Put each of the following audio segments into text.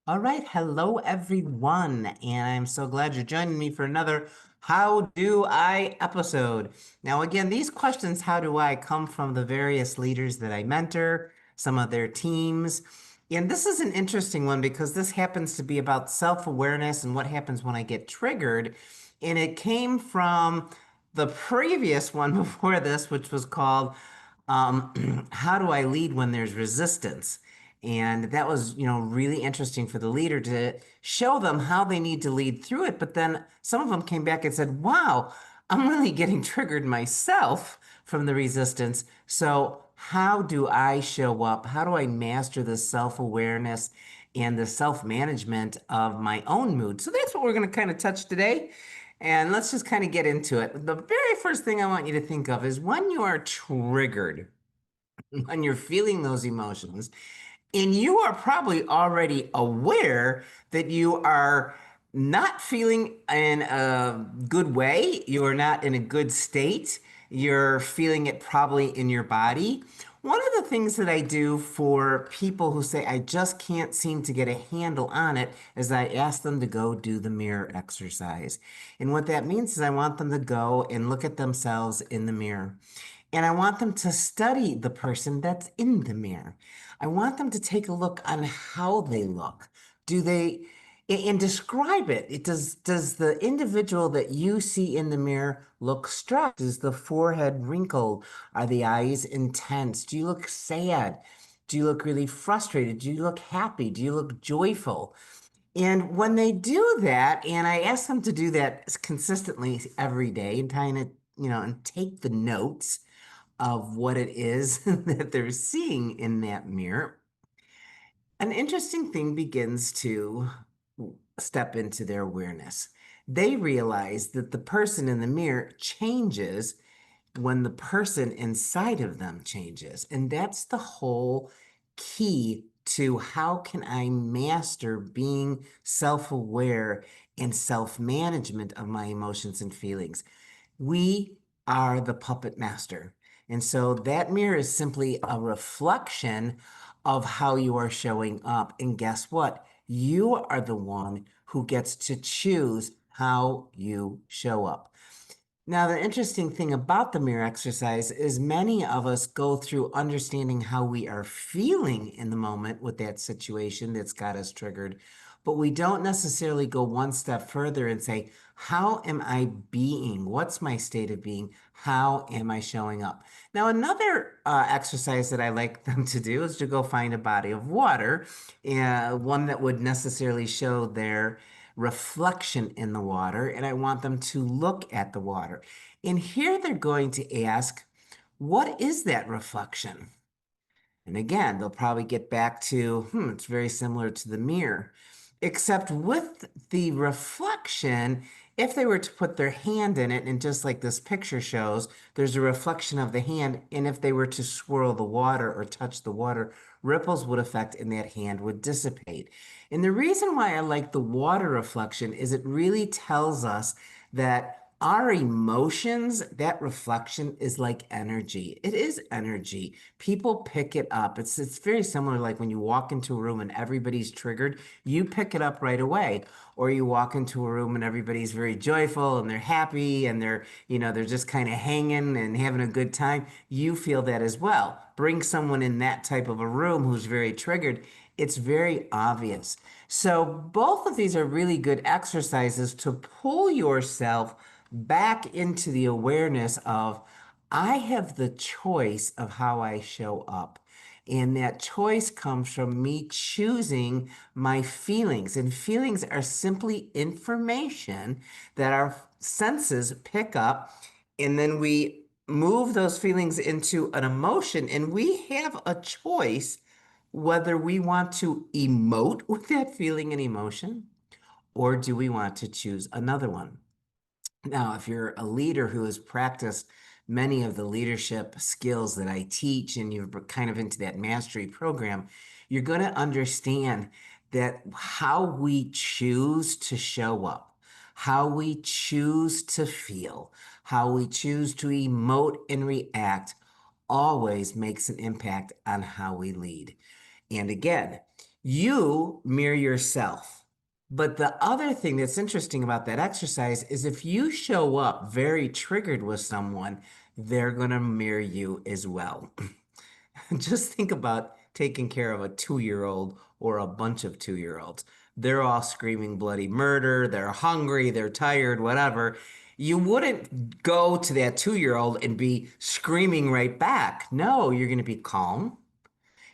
All right, hello everyone, and I'm so glad you're joining me for another How Do I episode. Now, again, these questions, how do I, come from the various leaders that I mentor, some of their teams. And this is an interesting one because this happens to be about self-awareness and what happens when I get triggered. And it came from the previous one before this, which was called How Do I Lead When There's Resistance? And that was, really interesting for the leader to show them how they need to lead through it. But then some of them came back and said, wow, I'm really getting triggered myself from the resistance. So, how do I show up? How do I master the self awareness and the self management of my own mood? So, that's what we're going to kind of touch today. And let's just kind of get into it. The very first thing I want you to think of is when you are triggered, when you're feeling those emotions, and you are probably already aware that you are not feeling in a good way. You're not in a good state. You're feeling it probably in your body. One of the things that I do for people who say, I just can't seem to get a handle on it, is I ask them to go do the mirror exercise. And what that means is I want them to go and look at themselves in the mirror. And I want them to study the person that's in the mirror. I want them to take a look on how they look. Do they and describe it. Does the individual that you see in the mirror look stressed? Is the forehead wrinkled? Are the eyes intense? Do you look sad? Do you look really frustrated? Do you look happy? Do you look joyful? And when they do that, and I ask them to do that consistently every day and kind of, and take the notes of what it is that they're seeing in that mirror, an interesting thing begins to step into their awareness. They realize that the person in the mirror changes when the person inside of them changes. And that's the whole key to how can I master being self-aware and self-management of my emotions and feelings. We are the puppet master. And so that mirror is simply a reflection of how you are showing up. And guess what? You are the one who gets to choose how you show up. Now, the interesting thing about the mirror exercise is many of us go through understanding how we are feeling in the moment with that situation that's got us triggered, but we don't necessarily go one step further and say, how am I being? What's my state of being? How am I showing up? Now, another exercise that I like them to do is to go find a body of water, one that would necessarily show their reflection in the water, and I want them to look at the water. And here they're going to ask, what is that reflection? And again, they'll probably get back to, it's very similar to the mirror, except with the reflection, if they were to put their hand in it, and just like this picture shows, there's a reflection of the hand, and if they were to swirl the water or touch the water, ripples would affect and that hand would dissipate. And the reason why I like the water reflection is it really tells us that our emotions, that reflection is like energy. It is energy. People pick it up. It's very similar, like when you walk into a room and everybody's triggered, you pick it up right away. Or you walk into a room and everybody's very joyful and they're happy and they're just kind of hanging and having a good time. You feel that as well. Bring someone in that type of a room who's very triggered, it's very obvious. So both of these are really good exercises to pull yourself back into the awareness of, I have the choice of how I show up. And that choice comes from me choosing my feelings. And feelings are simply information that our senses pick up. And then we move those feelings into an emotion. And we have a choice whether we want to emote with that feeling and emotion, or do we want to choose another one. Now, if you're a leader who has practiced many of the leadership skills that I teach and you're kind of into that mastery program, you're going to understand that how we choose to show up, how we choose to feel, how we choose to emote and react always makes an impact on how we lead. And again, You mirror yourself. But the other thing that's interesting about that exercise is if you show up very triggered with someone, they're going to mirror you as well. Just think about taking care of a 2-year-old or a bunch of 2-year-olds. They're all screaming bloody murder, they're hungry, they're tired, whatever. You wouldn't go to that 2-year-old and be screaming right back. No, you're going to be calm.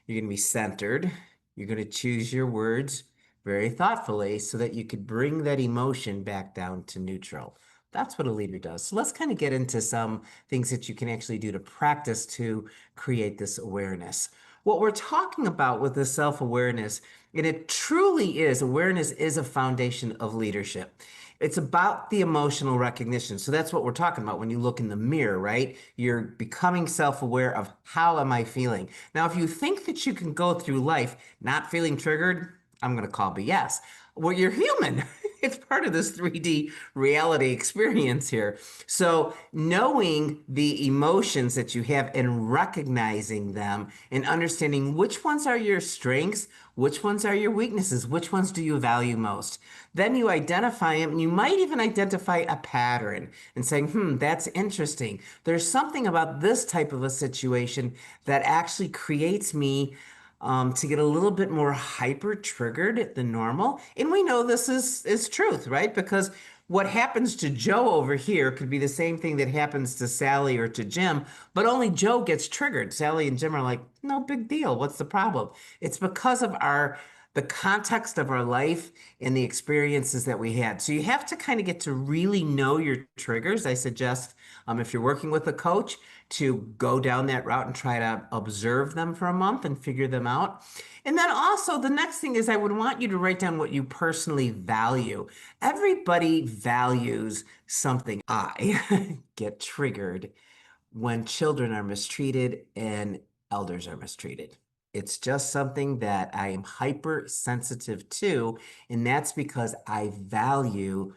You're going to be centered. You're going to choose your words very thoughtfully so that you could bring that emotion back down to neutral. That's what a leader does. So let's kind of get into some things that you can actually do to practice to create this awareness. What we're talking about with this self-awareness, and it truly is, awareness is a foundation of leadership. It's about the emotional recognition. So that's what we're talking about when you look in the mirror, right? You're becoming self-aware of how am I feeling? Now, if you think that you can go through life not feeling triggered, I'm going to call BS. Well, you're human. It's part of this 3D reality experience here. So, knowing the emotions that you have and recognizing them and understanding which ones are your strengths, which ones are your weaknesses, which ones do you value most. Then you identify them, and you might even identify a pattern and saying, that's interesting. There's something about this type of a situation that actually creates me to get a little bit more hyper triggered than normal. And we know this is truth, right? Because what happens to Joe over here could be the same thing that happens to Sally or to Jim, but only Joe gets triggered. Sally and Jim are like, no big deal. What's the problem? It's because of the context of our life and the experiences that we had. So you have to kind of get to really know your triggers. I suggest if you're working with a coach, to go down that route and try to observe them for a month and figure them out. And then also, the next thing is I would want you to write down what you personally value. Everybody values something. I get triggered when children are mistreated and elders are mistreated. It's just something that I am hypersensitive to, and that's because I value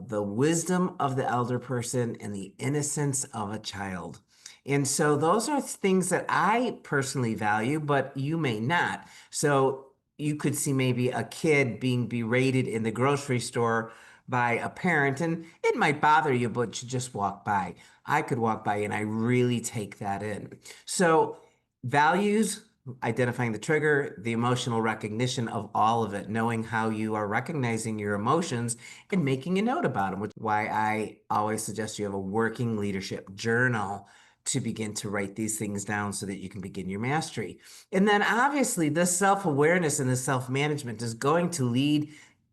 the wisdom of the elder person and the innocence of a child. And so those are things that I personally value, but you may not. So you could see maybe a kid being berated in the grocery store by a parent, and it might bother you, but you just walk by. I could walk by and I really take that in. So values, identifying the trigger, the emotional recognition of all of it, knowing how you are recognizing your emotions and making a note about them, which is why I always suggest you have a working leadership journal to begin to write these things down so that you can begin your mastery. And then obviously this self-awareness and this self-management is going to lead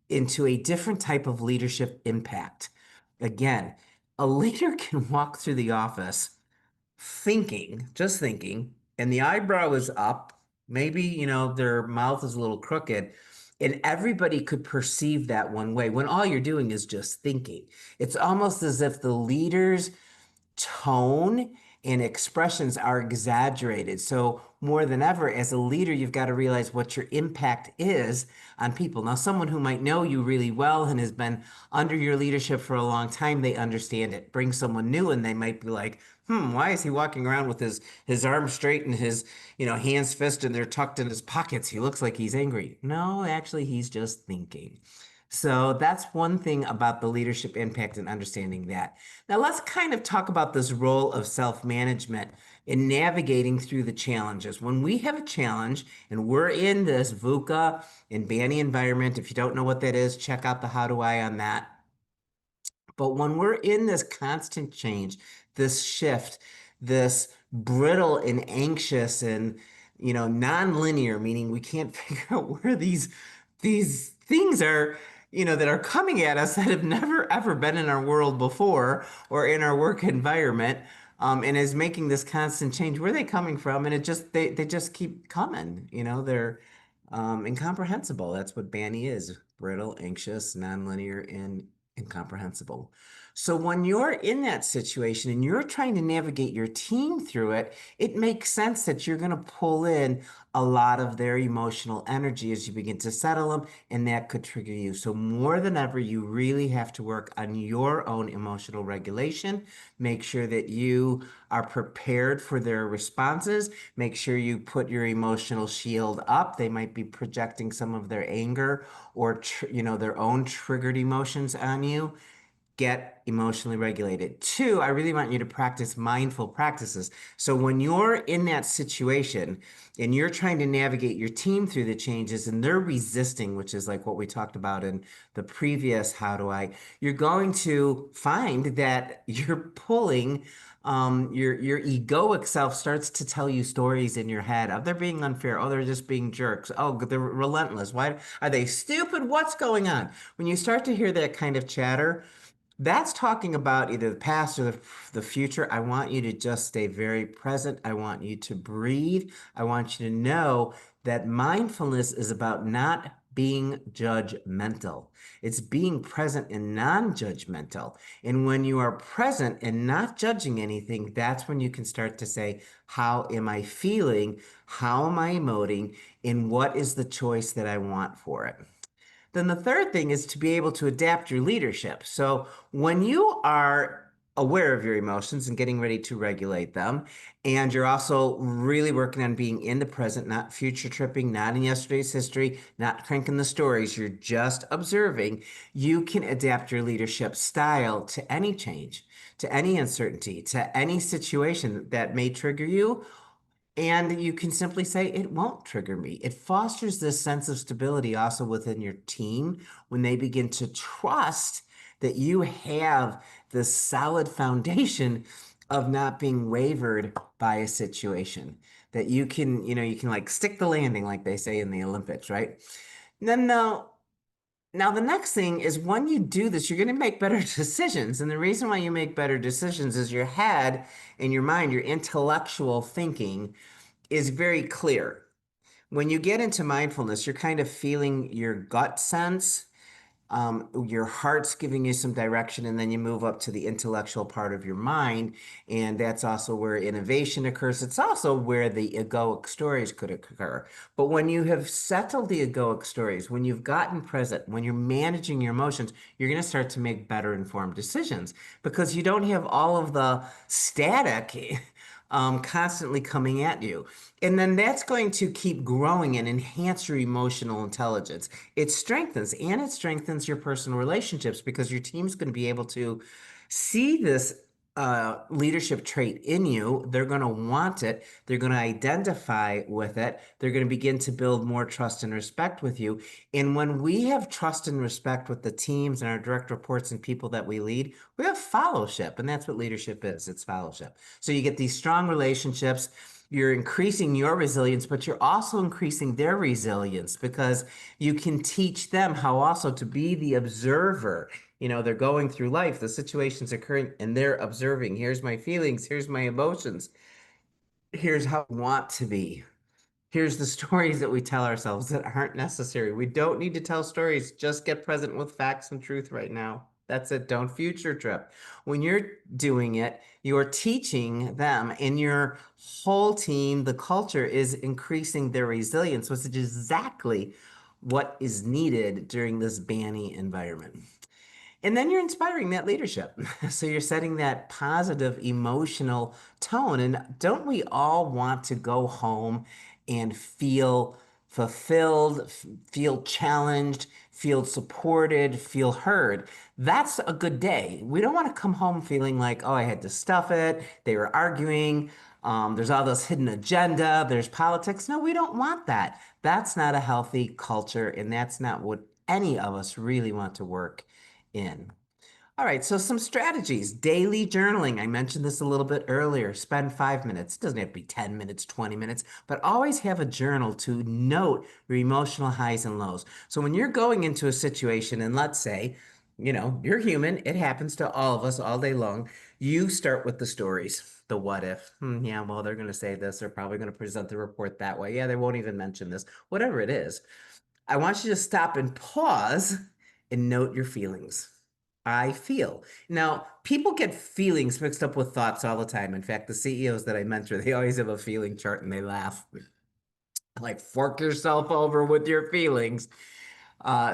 into a different type of leadership impact. Again, a leader can walk through the office thinking, just thinking, and the eyebrow is up. Maybe, their mouth is a little crooked, and everybody could perceive that one way when all you're doing is just thinking. It's almost as if the leader's tone and expressions are exaggerated. So more than ever, as a leader, you've got to realize what your impact is on people. Now, someone who might know you really well and has been under your leadership for a long time, they understand it. Bring someone new and they might be like, why is he walking around with his arms straight and his, hands fist and they're tucked in his pockets? He looks like he's angry. No, actually, he's just thinking. So that's one thing about the leadership impact and understanding that. Now let's kind of talk about this role of self-management in navigating through the challenges. When we have a challenge and we're in this VUCA and Banny environment, if you don't know what that is, check out the How Do I on that. But when we're in this constant change, this shift, this brittle and anxious and non-linear, meaning we can't figure out where these things are, that are coming at us that have never ever been in our world before or in our work environment, and is making this constant change. Where are they coming from? And they just keep coming. They're incomprehensible. That's what Banny is: brittle, anxious, nonlinear, and incomprehensible. So when you're in that situation and you're trying to navigate your team through it, it makes sense that you're going to pull in a lot of their emotional energy as you begin to settle them, and that could trigger you. So more than ever, you really have to work on your own emotional regulation. Make sure that you are prepared for their responses. Make sure you put your emotional shield up. They might be projecting some of their anger or their own triggered emotions on you. Get emotionally regulated. Two, I really want you to practice mindful practices. So when you're in that situation and you're trying to navigate your team through the changes and they're resisting, which is like what we talked about in the previous How Do I, you're going to find that you're pulling your egoic self starts to tell you stories in your head of they're being unfair. Oh, they're just being jerks. Oh, they're relentless. Why are they stupid? What's going on? When you start to hear that kind of chatter, that's talking about either the past or the future. I want you to just stay very present. I want you to breathe. I want you to know that mindfulness is about not being judgmental. It's being present and non-judgmental. And when you are present and not judging anything, that's when you can start to say, how am I feeling? How am I emoting? And what is the choice that I want for it? Then the third thing is to be able to adapt your leadership. So when you are aware of your emotions and getting ready to regulate them, and you're also really working on being in the present, not future tripping, not in yesterday's history, not cranking the stories, you're just observing, you can adapt your leadership style to any change, to any uncertainty, to any situation that may trigger you, and you can simply say, it won't trigger me. It fosters this sense of stability also within your team when they begin to trust that you have this solid foundation of not being wavered by a situation. That you can like stick the landing, like they say in the Olympics, right? Then now, the next thing is when you do this, you're going to make better decisions. And the reason why you make better decisions is your head and your mind, your intellectual thinking is very clear. When you get into mindfulness, you're kind of feeling your gut sense, your heart's giving you some direction, and then you move up to the intellectual part of your mind. And that's also where innovation occurs. It's also where the egoic stories could occur. But when you have settled the egoic stories, when you've gotten present, when you're managing your emotions, you're going to start to make better informed decisions because you don't have all of the static constantly coming at you. And then that's going to keep growing and enhance your emotional intelligence. It strengthens your personal relationships because your team's going to be able to see this leadership trait in you. They're going to want it. They're going to identify with it. They're going to begin to build more trust and respect with you. And when we have trust and respect with the teams and our direct reports and people that we lead, we have fellowship. And that's what leadership is. It's fellowship. So you get these strong relationships. You're increasing your resilience, but you're also increasing their resilience because you can teach them how also to be the observer. They're going through life, the situation's occurring, and they're observing. Here's my feelings, here's my emotions, here's how I want to be. Here's the stories that we tell ourselves that aren't necessary. We don't need to tell stories. Just get present with facts and truth right now. That's it. Don't future trip. When you're doing it, you're teaching them and your whole team, the culture is increasing their resilience, which is exactly what is needed during this banny environment. And then you're inspiring that leadership. So you're setting that positive emotional tone. And don't we all want to go home and feel fulfilled, feel challenged, feel supported, feel heard? That's a good day. We don't want to come home feeling like, oh, I had to stuff it. They were arguing. There's all this hidden agenda. There's politics. No, we don't want that. That's not a healthy culture. And that's not what any of us really want to work in. All right, so some strategies. Daily journaling. I mentioned this a little bit earlier. Spend 5 minutes. It doesn't have to be 10 minutes, 20 minutes, but always have a journal to note your emotional highs and lows. So when you're going into a situation, and let's say, you're human, it happens to all of us all day long. You start with the stories. The what if. Yeah, well, they're going to say this. They're probably going to present the report that way. Yeah, they won't even mention this. Whatever it is. I want you to stop and pause and note your feelings. I feel. Now, people get feelings mixed up with thoughts all the time. In fact, the CEOs that I mentor, they always have a feeling chart and they laugh. Like, fork yourself over with your feelings.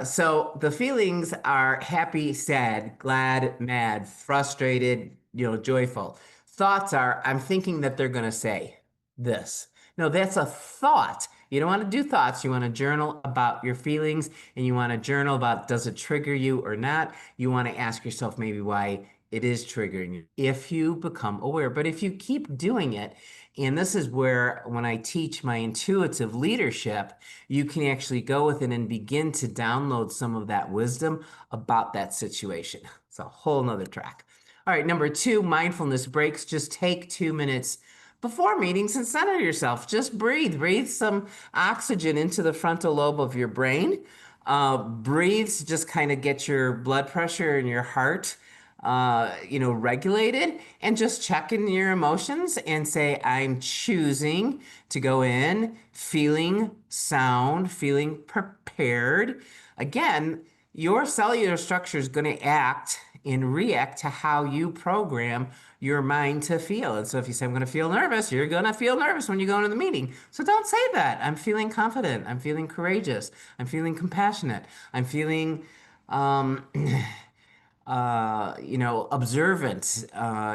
So the feelings are happy, sad, glad, mad, frustrated, joyful. Thoughts are, I'm thinking that they're going to say this. No, that's a thought. You don't want to do thoughts. You want to journal about your feelings and you want to journal about does it trigger you or not. You want to ask yourself maybe why it is triggering you if you become aware. But if you keep doing it, and this is where when I teach my intuitive leadership, you can actually go within and begin to download some of that wisdom about that situation. It's a whole nother track. All right, number two, mindfulness breaks. Just take 2 minutes before meetings and center yourself. Just breathe. Breathe some oxygen into the frontal lobe of your brain. Breathe to just kind of get your blood pressure and your heart regulated, and just check in your emotions and say, I'm choosing to go in feeling sound, feeling prepared. Again, your cellular structure is going to act and react to how you program your mind to feel. And so if you say, I'm going to feel nervous, you're going to feel nervous when you go into the meeting. So don't say that. I'm feeling confident. I'm feeling courageous. I'm feeling compassionate. I'm feeling observant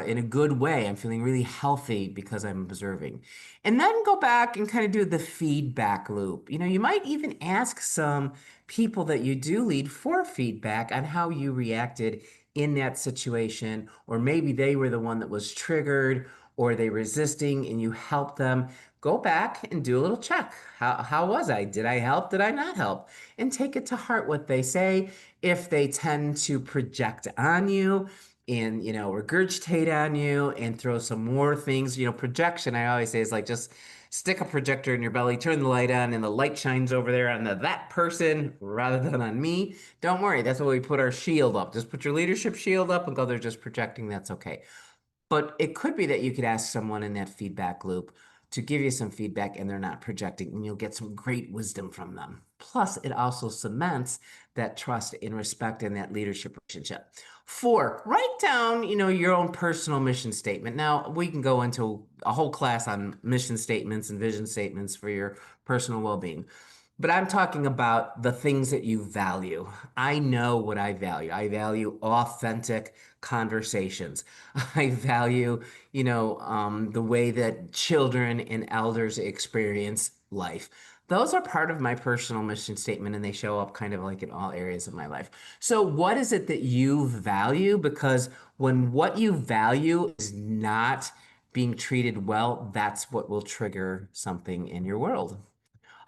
in a good way. I'm feeling really healthy because I'm observing. And then go back and kind of do the feedback loop. You might even ask some people that you do lead for feedback on how you reacted in that situation, or maybe they were the one that was triggered or they resisting and you help them. Go back and do a little check. How was I? Did I help? Did I not help? And take it to heart what they say. If they tend to project on you and regurgitate on you and throw some more things, projection, I always say, is like just stick a projector in your belly, turn the light on, and the light shines over there on that person rather than on me. Don't worry, that's why we put our shield up. Just put your leadership shield up and go, they're just projecting, that's okay. But it could be that you could ask someone in that feedback loop to give you some feedback and they're not projecting, and you'll get some great wisdom from them. Plus, it also cements that trust and respect in that leadership relationship. 4, write down, your own personal mission statement. Now, we can go into a whole class on mission statements and vision statements for your personal well-being. But I'm talking about the things that you value. I know what I value. I value authentic conversations. I value, the way that children and elders experience life. Those are part of my personal mission statement, and they show up kind of like in all areas of my life. So, what is it that you value? Because when what you value is not being treated well, that's what will trigger something in your world.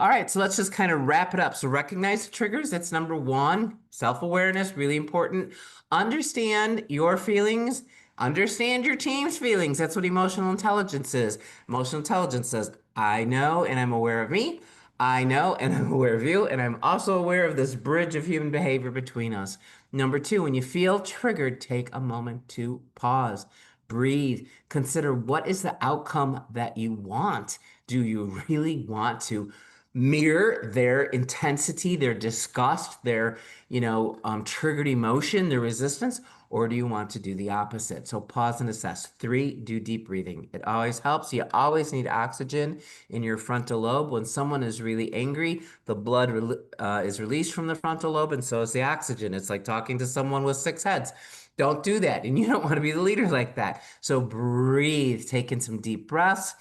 All right, so let's just kind of wrap it up. So recognize the triggers. That's number one. Self-awareness, really important. Understand your feelings. Understand your team's feelings. That's what emotional intelligence is. Emotional intelligence says, I know and I'm aware of me. I know and I'm aware of you. And I'm also aware of this bridge of human behavior between us. Number two, when you feel triggered, take a moment to pause. Breathe. Consider what is the outcome that you want. Do you really want to mirror their intensity, their disgust, their, triggered emotion, their resistance, or do you want to do the opposite? So pause and assess. 3, do deep breathing. It always helps. You always need oxygen in your frontal lobe. When someone is really angry, the blood is released from the frontal lobe, and so is the oxygen. It's like talking to someone with 6 heads. Don't do that, and you don't want to be the leader like that. So breathe, take in some deep breaths.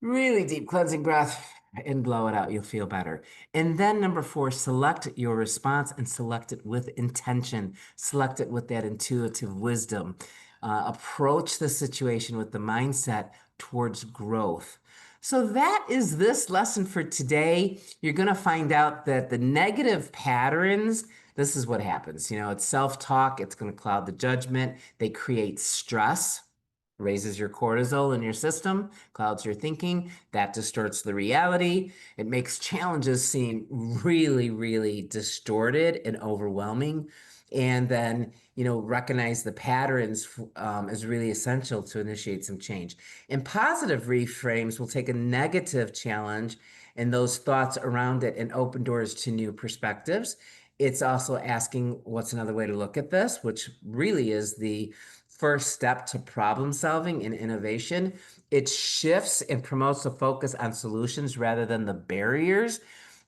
Really deep cleansing breath and blow it out. You'll feel better. And then number 4, select your response and select it with intention. Select it with that intuitive wisdom. Approach the situation with the mindset towards growth. So that is this lesson for today. You're going to find out that the negative patterns, this is what happens. It's self-talk. It's going to cloud the judgment. They create stress, raises your cortisol in your system, clouds your thinking, that distorts the reality. It makes challenges seem really, really distorted and overwhelming. And then, recognize the patterns is really essential to initiate some change. And positive reframes will take a negative challenge and those thoughts around it and open doors to new perspectives. It's also asking what's another way to look at this, which really is the first step to problem solving and innovation. It shifts and promotes a focus on solutions rather than the barriers.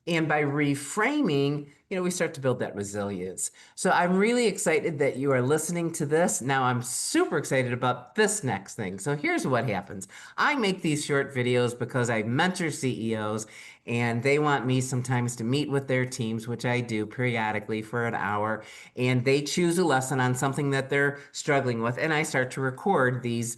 And by reframing, we start to build that resilience. So I'm really excited that you are listening to this. Now I'm super excited about this next thing. So here's what happens. I make these short videos because I mentor CEOs and they want me sometimes to meet with their teams, which I do periodically for an hour. And they choose a lesson on something that they're struggling with. And I start to record these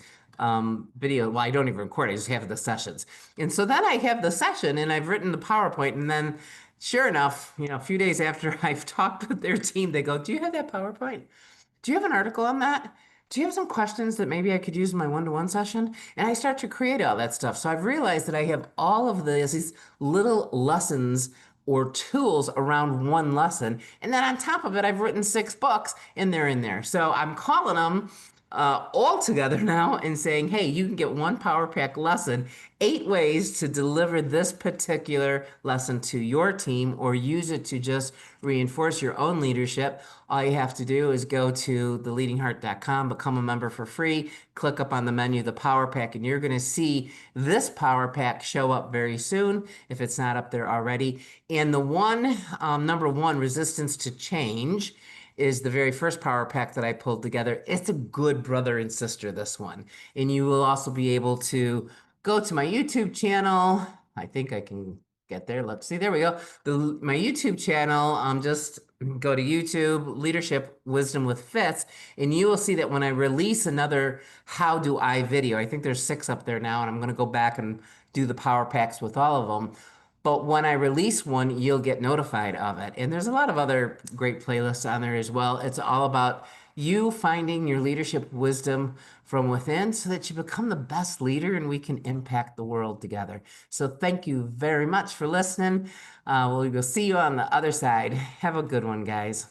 video. Well, I don't even record, I just have the sessions. And so then I have the session and I've written the PowerPoint. And then sure enough, a few days after I've talked with their team, they go, "Do you have that PowerPoint? Do you have an article on that? Do you have some questions that maybe I could use in my one-to-one session?" And I start to create all that stuff. So I've realized that I have all of these little lessons or tools around one lesson. And then on top of it, I've written 6 books and they're in there. So I'm calling them all together now and saying, hey, you can get one Power Pack lesson, 8 ways to deliver this particular lesson to your team or use it to just reinforce your own leadership. All you have to do is go to theleadingheart.com, become a member for free, click up on the menu, the Power Pack, and you're going to see this Power Pack show up very soon if it's not up there already. And the one, number one, resistance to change, is the very first Power Pack that I pulled together. It's a good brother and sister, this one. And you will also be able to go to my YouTube channel. I think I can get there. Let's see. There we go. My YouTube channel, just go to YouTube, Leadership Wisdom with Fitz, and you will see that when I release another How Do I video, I think there's 6 up there now, and I'm going to go back and do the Power Packs with all of them. But when I release one, you'll get notified of it. And there's a lot of other great playlists on there as well. It's all about you finding your leadership wisdom from within so that you become the best leader and we can impact the world together. So thank you very much for listening. We'll see you on the other side. Have a good one, guys.